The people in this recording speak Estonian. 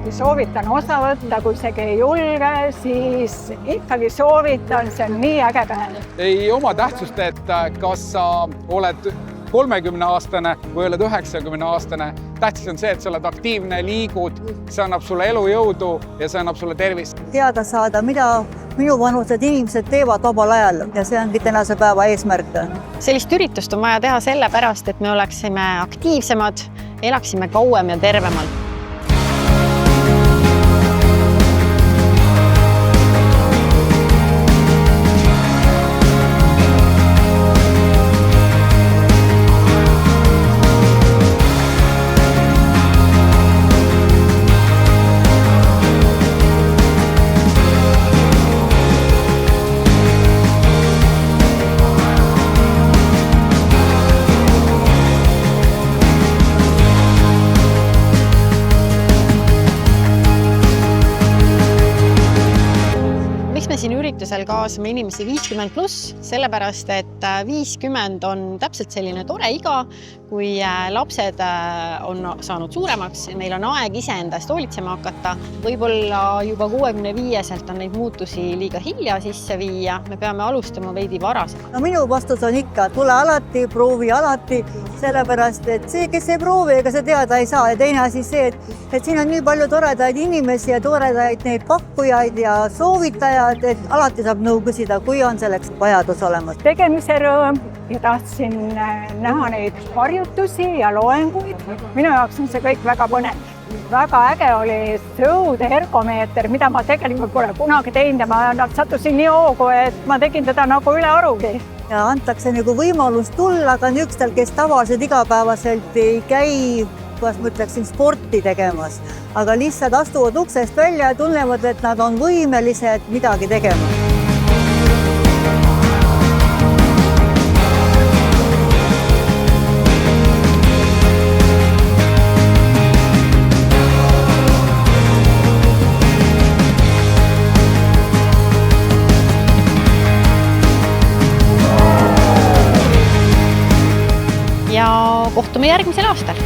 ikkagi soovitan osa võtta, kui isegi ei julge, siis ikkagi soovitan, see on nii äge päev. Ei oma tähtsust, et kas sa oled 30-aastane või oled 90-aastane. Tähtis on see, et sa oled aktiivne, liigud, see annab sulle elujõudu ja see annab sulle tervist. Teada saada, mida minu vanused inimesed teevad vabal ajal ja see ongi tänase päeva eesmärk. Sellist üritust on vaja teha sellepärast, et me oleksime aktiivsemad, elaksime kauem ja tervemalt. Me siin üritusel kaasame inimesi 50+, sellepärast et 50 on täpselt selline tore iga, kui lapsed on saanud suuremaks, neil on aeg iseendast hoolitsema hakata. Võib-olla juba 65-selt on neid muutusi liiga hilja sisse viia, me peame alustama veidi varasemalt. No minu vastus on ikka, tule alati, proovi alati, sellepärast et see, kes ei proovi, ega see teada ei saa. Ja teine asi see, et siin on nii palju toredaid inimesi ja toredaid neid pakkujaid ja soovitajad, et alati saab nõu küsida, kui on selleks vajadus olemas. Tegemise rõõm ja tahtsin näha neid harjutusi ja loenguid. Minu jaoks on see kõik väga põnev. Väga äge oli sõude ergomeeter, mida ma tegelikult pole kunagi teinud ja ma sattusin nii hoogu, et ma tegin teda nagu üle arugi. Ja antakse nagu võimalus tulla ka niistel, kes tavaliselt igapäevaselt ei käi, kuidas ma ütleksin, sporti tegemas, aga lihtsalt astuvad uksest välja ja tunnevad, et nad on võimelised midagi tegema. Ja kohtume järgmisel aastal.